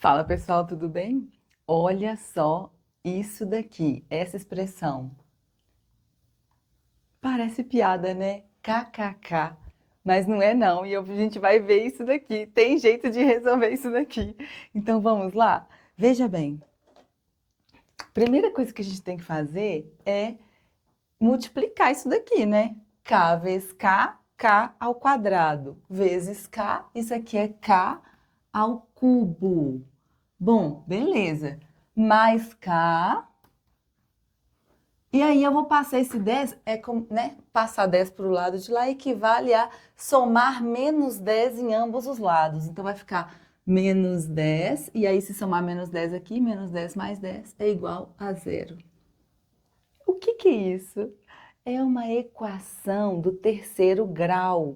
Fala pessoal, tudo bem? Olha só isso daqui, essa expressão. Parece piada, né? KKK. Mas não é não, e a gente vai ver isso daqui. Tem jeito de resolver isso daqui. Então vamos lá? Veja bem, primeira coisa que a gente tem que fazer é multiplicar isso daqui, né? K vezes K, K ao quadrado, vezes K, isso aqui é K ao cubo. Bom, beleza. Mais K. E aí eu vou passar esse 10, é como, né? Passar 10 para o lado de lá equivale a somar menos 10 em ambos os lados. Então vai ficar menos 10, e aí se somar menos 10 aqui, menos 10 mais 10 é igual a zero. O que é isso? É uma equação do terceiro grau.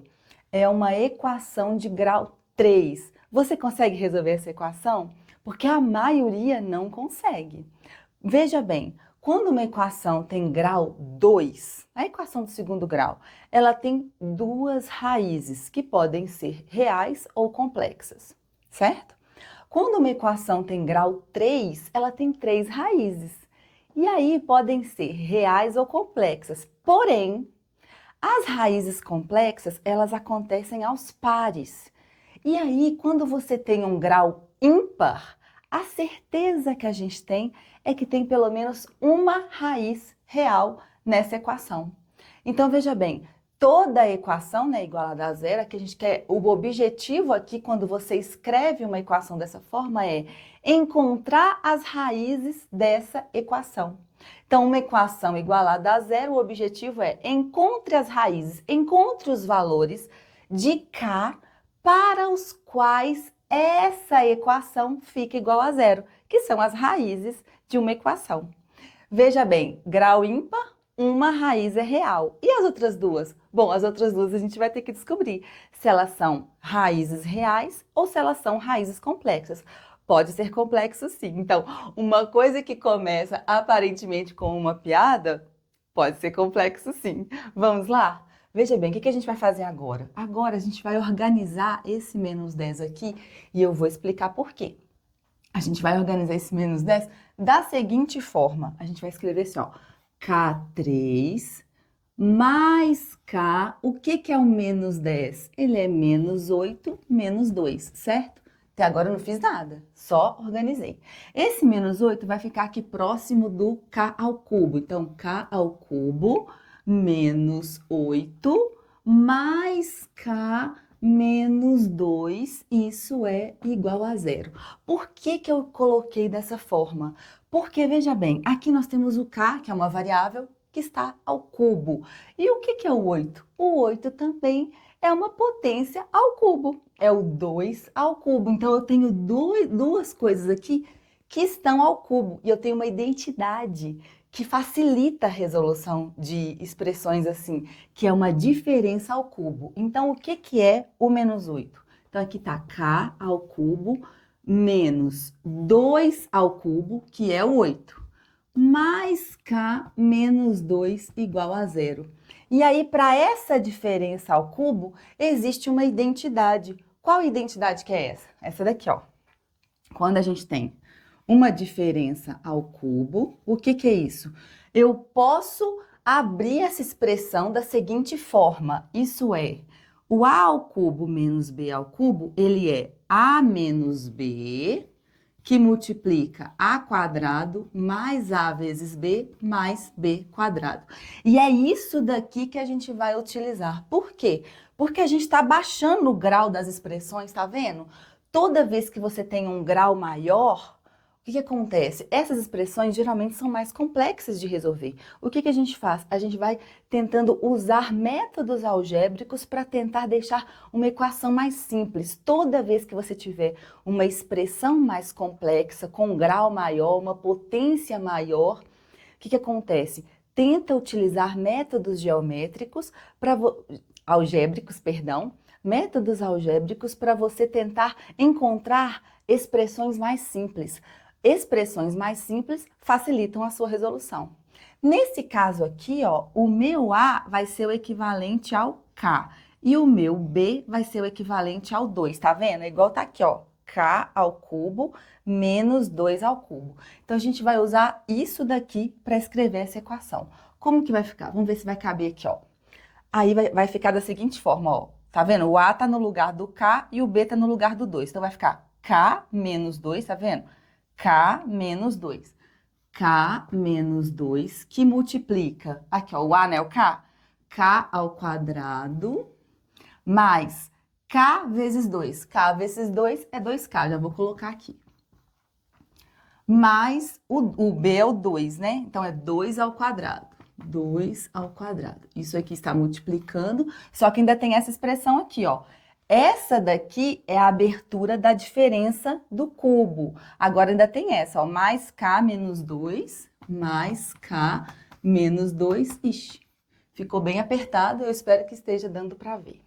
É uma equação de grau 3. Você consegue resolver essa equação? Porque a maioria não consegue. Veja bem, quando uma equação tem grau 2, a equação do segundo grau, ela tem duas raízes que podem ser reais ou complexas, certo? Quando uma equação tem grau 3, ela tem três raízes. E aí podem ser reais ou complexas. Porém, as raízes complexas, elas acontecem aos pares. E aí, quando você tem um grau ímpar, a certeza que a gente tem é que tem pelo menos uma raiz real nessa equação. Então, veja bem, toda equação, né, igualada a zero, que a gente quer, o objetivo aqui, quando você escreve uma equação dessa forma, é encontrar as raízes dessa equação. Então, uma equação igualada a zero, o objetivo é encontre as raízes, encontre os valores de K para os quais essa equação fica igual a zero, que são as raízes de uma equação. Veja bem, grau ímpar, uma raiz é real. E as outras duas? Bom, as outras duas a gente vai ter que descobrir se elas são raízes reais ou se elas são raízes complexas. Pode ser complexo sim. Então, uma coisa que começa aparentemente com uma piada, pode ser complexo sim. Vamos lá? Veja bem, o que a gente vai fazer agora? Agora a gente vai organizar esse menos 10 aqui e eu vou explicar por quê. A gente vai organizar esse menos 10 da seguinte forma. A gente vai escrever assim, ó. K3 mais K. O que é o menos 10? Ele é menos 8 menos 2, certo? Até agora eu não fiz nada, só organizei. Esse menos 8 vai ficar aqui próximo do K ao cubo. Então, K ao cubo menos 8 mais K menos 2, isso é igual a zero. Por que eu coloquei dessa forma? Porque, veja bem, aqui nós temos o K, que é uma variável, que está ao cubo. E o que é o 8? O 8 também é uma potência ao cubo. É o 2 ao cubo. Então, eu tenho duas coisas aqui que estão ao cubo. E eu tenho uma identidade que facilita a resolução de expressões assim, que é uma diferença ao cubo. Então, o que é o menos 8? Então, aqui está K ao cubo menos 2 ao cubo, que é o 8, mais K menos 2 igual a zero. E aí, para essa diferença ao cubo, existe uma identidade. Qual identidade que é essa? Essa daqui, ó. Quando a gente tem uma diferença ao cubo, o que é isso? Eu posso abrir essa expressão da seguinte forma, isso é, o a ao cubo menos b ao cubo, ele é a menos b, que multiplica a quadrado mais a vezes b mais b quadrado. E é isso daqui que a gente vai utilizar. Por quê? Porque a gente está baixando o grau das expressões, tá vendo? Toda vez que você tem um grau maior, o que acontece? Essas expressões geralmente são mais complexas de resolver. O que a gente faz? A gente vai tentando usar métodos algébricos para tentar deixar uma equação mais simples. Toda vez que você tiver uma expressão mais complexa, com um grau maior, uma potência maior, o que acontece? Tenta utilizar métodos geométricos algébricos, métodos algébricos para você tentar encontrar expressões mais simples. Expressões mais simples facilitam a sua resolução. Nesse caso aqui, ó, o meu A vai ser o equivalente ao K e o meu B vai ser o equivalente ao 2, tá vendo? É igual tá aqui, ó. k ao cubo menos 2 ao cubo. Então, a gente vai usar isso daqui para escrever essa equação. Como que vai ficar? Vamos ver se vai caber aqui, ó. Aí vai ficar da seguinte forma, ó. Tá vendo? O A tá no lugar do K e o B tá no lugar do 2. Então, vai ficar K menos 2, tá vendo? K menos 2. K menos 2, que multiplica, aqui, ó, o A, né, o K? K ao quadrado, mais K vezes 2. K vezes 2 é 2K, já vou colocar aqui. Mais o B é o 2, né? Então, é 2 ao quadrado. 2 ao quadrado. Isso aqui está multiplicando, só que ainda tem essa expressão aqui, ó. Essa daqui é a abertura da diferença do cubo. Agora ainda tem essa, ó, mais K menos 2, mais K menos 2. Ixi, ficou bem apertado, eu espero que esteja dando para ver.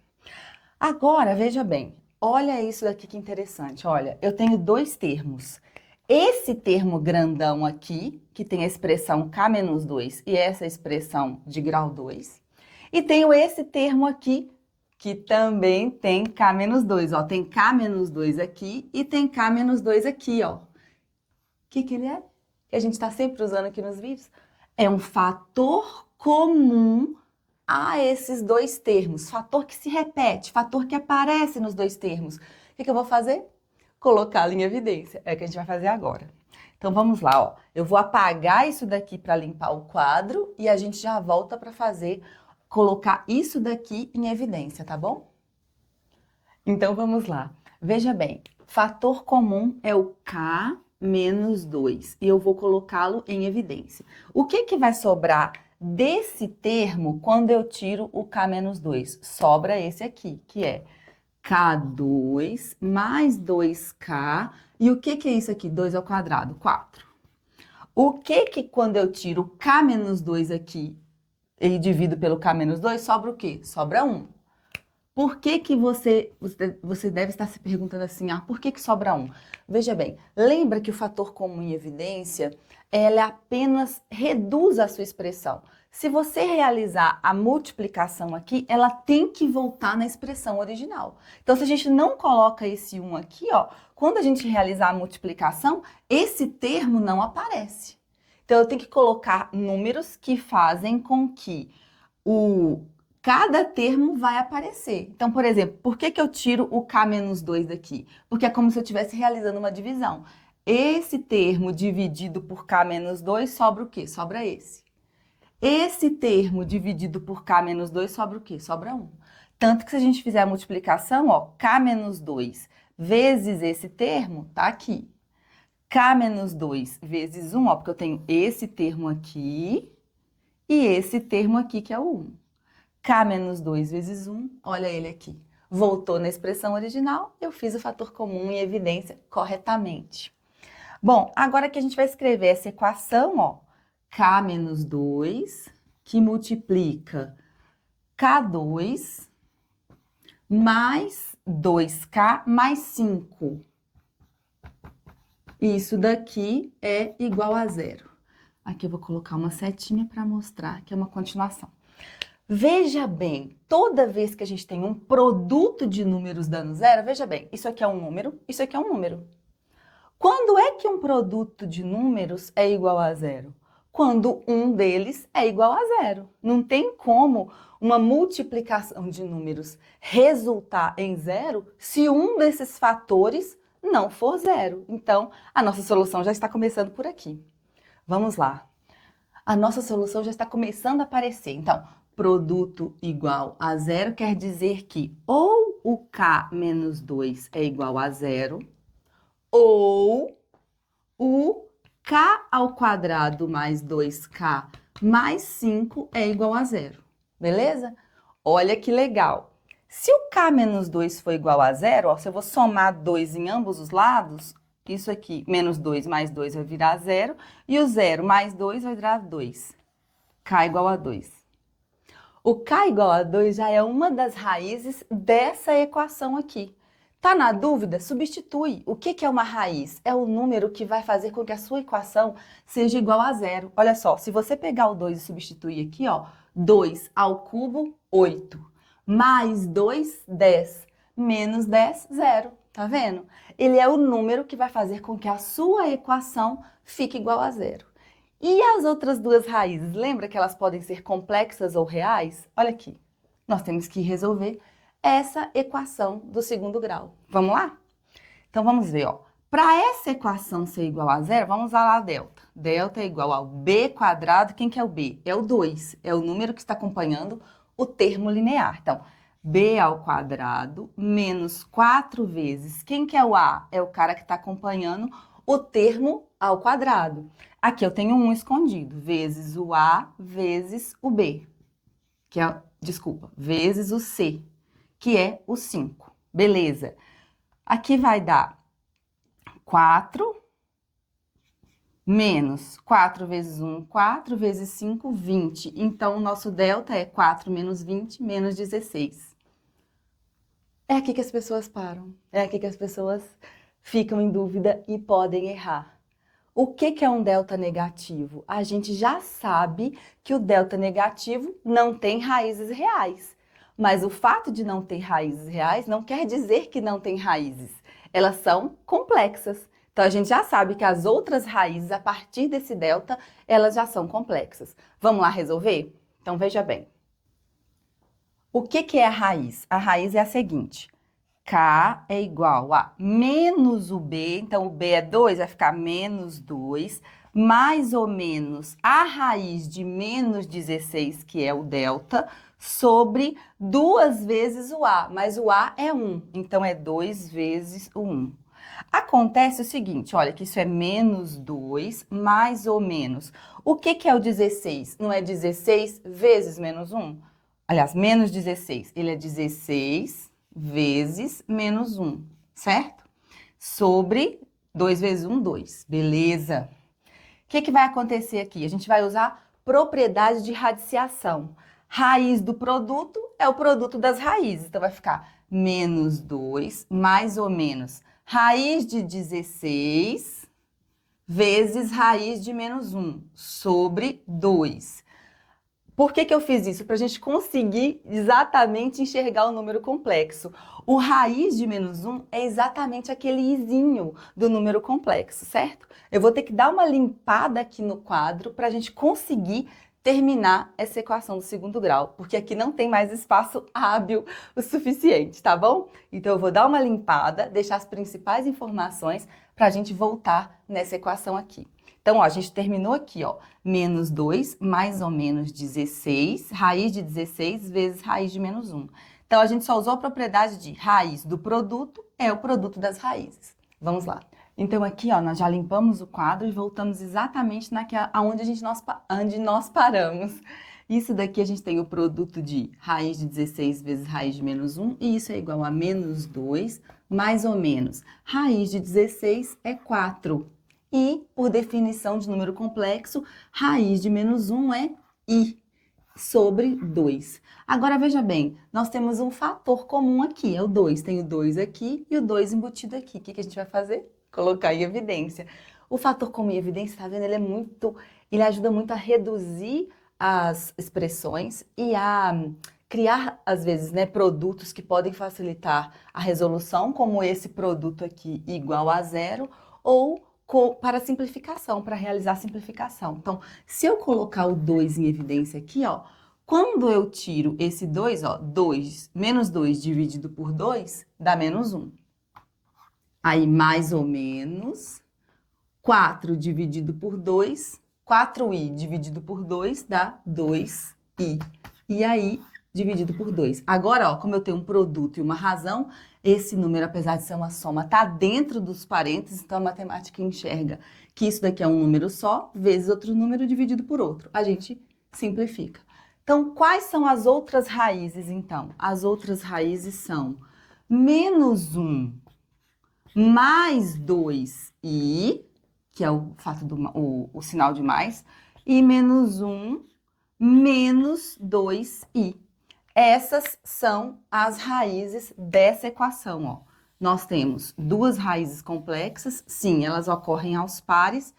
Agora, veja bem, olha isso daqui que interessante, olha, eu tenho dois termos. Esse termo grandão aqui, que tem a expressão K menos 2 e essa expressão de grau 2. E tenho esse termo aqui, que também tem K menos 2, ó. Tem K menos 2 aqui e tem K menos 2 aqui, ó. O que ele é? Que a gente está sempre usando aqui nos vídeos. É um fator comum a esses dois termos. Fator que se repete, fator que aparece nos dois termos. O que eu vou fazer? Colocá-lo em evidência. É o que a gente vai fazer agora. Então, vamos lá, ó. Eu vou apagar isso daqui para limpar o quadro e a gente já volta para colocar isso daqui em evidência, tá bom? Então, vamos lá. Veja bem, fator comum é o K menos 2 e eu vou colocá-lo em evidência. O que vai sobrar desse termo quando eu tiro o K menos 2? Sobra esse aqui, que é K2 mais 2K. E o que é isso aqui? 2 ao quadrado? 4. O que quando eu tiro o K menos 2 aqui e divido pelo K menos 2, sobra o quê? Sobra 1. Por que você deve estar se perguntando assim, por que sobra 1? Veja bem, lembra que o fator comum em evidência, ela apenas reduz a sua expressão. Se você realizar a multiplicação aqui, ela tem que voltar na expressão original. Então, se a gente não coloca esse 1 aqui, ó, quando a gente realizar a multiplicação, esse termo não aparece. Então, eu tenho que colocar números que fazem com que cada termo vai aparecer. Então, por exemplo, por que eu tiro o K menos 2 daqui? Porque é como se eu estivesse realizando uma divisão. Esse termo dividido por K menos 2 sobra o quê? Sobra esse. Esse termo dividido por K menos 2 sobra o quê? Sobra 1. Tanto que se a gente fizer a multiplicação, ó, K menos 2 vezes esse termo, tá aqui. K menos 2 vezes 1, ó, porque eu tenho esse termo aqui e esse termo aqui, que é o 1. K menos 2 vezes 1, olha ele aqui. Voltou na expressão original, eu fiz o fator comum em evidência corretamente. Bom, agora que a gente vai escrever essa equação, ó, K menos 2, que multiplica K2 mais 2K mais 5. Isso daqui é igual a 0. Aqui eu vou colocar uma setinha para mostrar que é uma continuação. Veja bem, toda vez que a gente tem um produto de números dando zero, veja bem, isso aqui é um número, isso aqui é um número. Quando é que um produto de números é igual a zero? Quando um deles é igual a zero. Não tem como uma multiplicação de números resultar em zero se um desses fatores não for zero. Então, a nossa solução já está começando por aqui. Vamos lá. A nossa solução já está começando a aparecer. Então, produto igual a zero quer dizer que ou o K menos 2 é igual a zero, ou o K ao quadrado mais 2K mais 5 é igual a zero. Beleza? Olha que legal. Se o K menos 2 for igual a zero, ó, se eu vou somar 2 em ambos os lados, isso aqui, menos 2 mais 2 vai virar 0, e o 0 mais 2 vai virar 2. K igual a 2. O K igual a 2 já é uma das raízes dessa equação aqui. Tá na dúvida? Substitui. O que é uma raiz? É o número que vai fazer com que a sua equação seja igual a 0. Olha só, se você pegar o 2 e substituir aqui, ó, 2 ao cubo, 8. Mais 2, 10. Menos 10, 0. Tá vendo? Ele é o número que vai fazer com que a sua equação fique igual a zero. E as outras duas raízes, lembra que elas podem ser complexas ou reais? Olha aqui, nós temos que resolver essa equação do segundo grau. Vamos lá? Então, vamos ver, ó. Para essa equação ser igual a zero, vamos usar lá a delta. Delta é igual ao b quadrado. Quem que é o b? É o 2. É o número que está acompanhando o termo linear. Então, b ao quadrado menos 4 vezes. Quem que é o a? É o cara que está acompanhando o termo ao quadrado. Aqui eu tenho 1 escondido. Vezes o a vezes o b. Desculpa, vezes o c, que é o 5. Beleza. Aqui vai dar 4 menos 4 vezes 1, 4 vezes 5, 20. Então, o nosso delta é 4 menos 20 menos 16. É aqui que as pessoas param. É aqui que as pessoas ficam em dúvida e podem errar. O que é um delta negativo? A gente já sabe que o delta negativo não tem raízes reais. Mas o fato de não ter raízes reais não quer dizer que não tem raízes. Elas são complexas. Então, a gente já sabe que as outras raízes, a partir desse delta, elas já são complexas. Vamos lá resolver? Então, veja bem. O que é a raiz? A raiz é a seguinte. K é igual a menos o B, então o B é 2, vai ficar menos 2, mais ou menos a raiz de menos 16, que é o delta, sobre 2 vezes o A, mas o A é 1, então é 2 vezes o 1. Acontece o seguinte, olha, que isso é menos 2, mais ou menos. O que é o 16? Não é 16 vezes menos 1? Aliás, menos 16, ele é 16 vezes menos 1, certo? Sobre 2 vezes 1, 2. Beleza. O que vai acontecer aqui? A gente vai usar propriedade de radiciação. Raiz do produto é o produto das raízes. Então, vai ficar menos 2, mais ou menos, raiz de 16 vezes raiz de menos 1, sobre 2. Por que eu fiz isso? Para a gente conseguir exatamente enxergar o número complexo. O raiz de menos 1 é exatamente aquele izinho do número complexo, certo? Eu vou ter que dar uma limpada aqui no quadro para a gente conseguir terminar essa equação do segundo grau, porque aqui não tem mais espaço hábil o suficiente, tá bom? Então, eu vou dar uma limpada, deixar as principais informações para a gente voltar nessa equação aqui. Então, ó, a gente terminou aqui, ó, menos 2, mais ou menos 16, raiz de 16 vezes raiz de menos 1. Então, a gente só usou a propriedade de raiz do produto é o produto das raízes. Vamos lá. Então, aqui, ó, nós já limpamos o quadro e voltamos exatamente onde nós paramos. Isso daqui a gente tem o produto de raiz de 16 vezes raiz de menos 1, e isso é igual a menos 2, mais ou menos. Raiz de 16 é 4. E, por definição de número complexo, raiz de menos 1 é I sobre 2. Agora, veja bem, nós temos um fator comum aqui, é o 2. Tem o 2 aqui e o 2 embutido aqui. O que a gente vai fazer? Colocar em evidência. O fator comum em evidência, tá vendo? Ele ajuda muito a reduzir as expressões e a criar, às vezes, né, produtos que podem facilitar a resolução, como esse produto aqui igual a zero, ou para simplificação, para realizar a simplificação. Então, se eu colocar o 2 em evidência aqui, ó, quando eu tiro esse 2, ó, 2, menos 2 dividido por 2, dá menos 1. Aí, mais ou menos, 4 dividido por 2, 4i dividido por 2 dá 2i. E aí, dividido por 2. Agora, ó, como eu tenho um produto e uma razão, esse número, apesar de ser uma soma, está dentro dos parênteses, então a matemática enxerga que isso daqui é um número só, vezes outro número dividido por outro. A gente simplifica. Então, quais são as outras raízes, então? As outras raízes são menos 1 mais 2i, que é o fato o sinal de mais, e menos 1 menos 2i. Essas são as raízes dessa equação, ó. Nós temos duas raízes complexas, sim, elas ocorrem aos pares.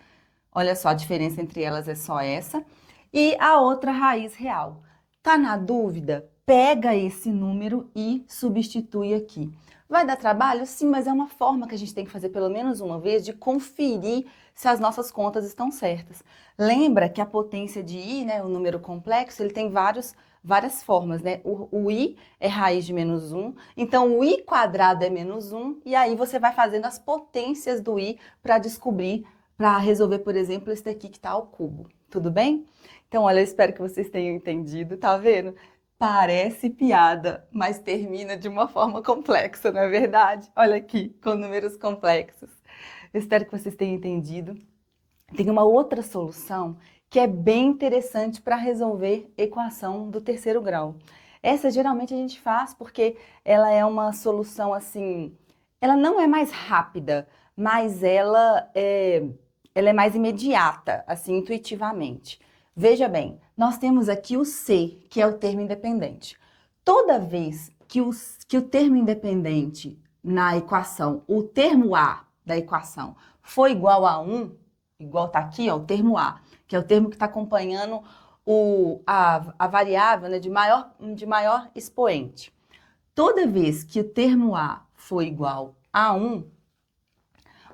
Olha só, a diferença entre elas é só essa. E a outra raiz real. Tá na dúvida? Pega esse número e substitui aqui. Vai dar trabalho? Sim, mas é uma forma que a gente tem que fazer pelo menos uma vez de conferir se as nossas contas estão certas. Lembra que a potência de i, né, o número complexo, ele tem várias formas, né? O i é raiz de menos 1, então o i quadrado é menos 1, e aí você vai fazendo as potências do i para descobrir, para resolver, por exemplo, esse daqui que está ao cubo. Tudo bem? Então, olha, eu espero que vocês tenham entendido, tá vendo? Parece piada, mas termina de uma forma complexa, não é verdade? Olha aqui, com números complexos. Eu espero que vocês tenham entendido. Tem uma outra solução que é bem interessante para resolver equação do terceiro grau. Essa geralmente a gente faz porque ela é uma solução assim, ela não é mais rápida, mas ela é mais imediata, assim, intuitivamente. Veja bem, nós temos aqui o C, que é o termo independente. Toda vez que o termo independente na equação, o termo A da equação, for igual a 1, igual está aqui, ó, o termo A, que é o termo que está acompanhando a variável, né, de maior expoente. Toda vez que o termo A for igual a 1,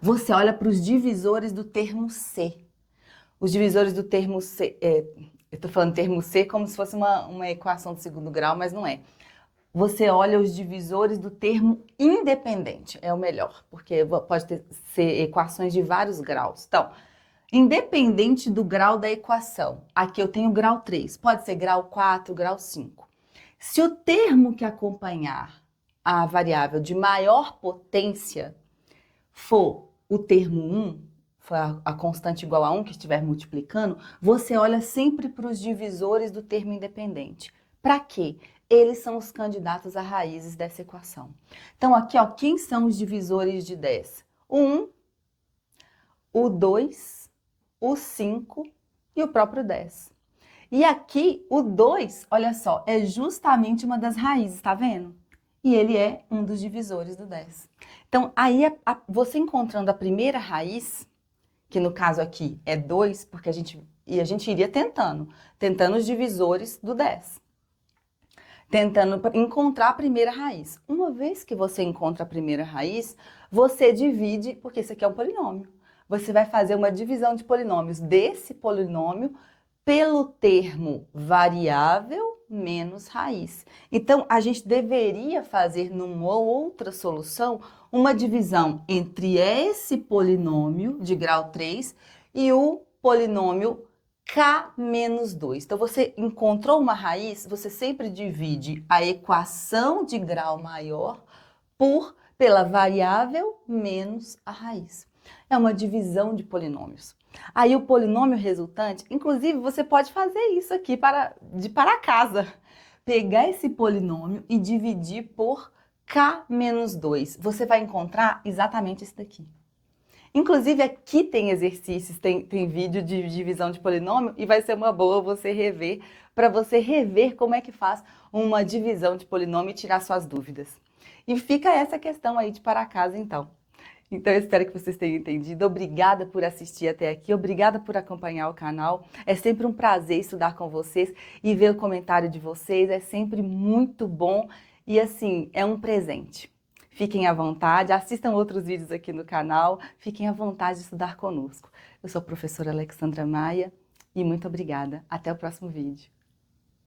você olha para os divisores do termo C. Os divisores do termo C, eu estou falando termo C como se fosse uma equação de segundo grau, mas não é. Você olha os divisores do termo independente, é o melhor, porque pode ser equações de vários graus. Então, independente do grau da equação, aqui eu tenho grau 3, pode ser grau 4, grau 5. Se o termo que acompanhar a variável de maior potência for o termo 1, for a constante igual a 1 que estiver multiplicando, você olha sempre para os divisores do termo independente. Para quê? Eles são os candidatos a raízes dessa equação. Então, aqui, ó, quem são os divisores de 10? O 1, o 2, o 5 e o próprio 10. E aqui, o 2, olha só, é justamente uma das raízes, tá vendo? E ele é um dos divisores do 10. Então, aí, você encontrando a primeira raiz, que no caso aqui é 2, porque a gente iria tentando os divisores do 10. Tentando encontrar a primeira raiz. Uma vez que você encontra a primeira raiz, você divide, porque isso aqui é um polinômio. Você vai fazer uma divisão de polinômios desse polinômio pelo termo variável menos raiz. Então, a gente deveria fazer numa outra solução uma divisão entre esse polinômio de grau 3 e o polinômio K menos 2. Então, você encontrou uma raiz, você sempre divide a equação de grau maior pela variável menos a raiz. É uma divisão de polinômios. Aí o polinômio resultante, inclusive você pode fazer isso aqui para casa. Pegar esse polinômio e dividir por K menos 2. Você vai encontrar exatamente esse daqui. Inclusive aqui tem exercícios, tem vídeo de divisão de polinômio e vai ser uma boa você rever, para você rever como é que faz uma divisão de polinômio e tirar suas dúvidas. E fica essa questão aí de para casa então. Então, eu espero que vocês tenham entendido. Obrigada por assistir até aqui, obrigada por acompanhar o canal. É sempre um prazer estudar com vocês e ver o comentário de vocês. É sempre muito bom e, assim, é um presente. Fiquem à vontade, assistam outros vídeos aqui no canal. Fiquem à vontade de estudar conosco. Eu sou a professora Alexandra Maia e muito obrigada. Até o próximo vídeo.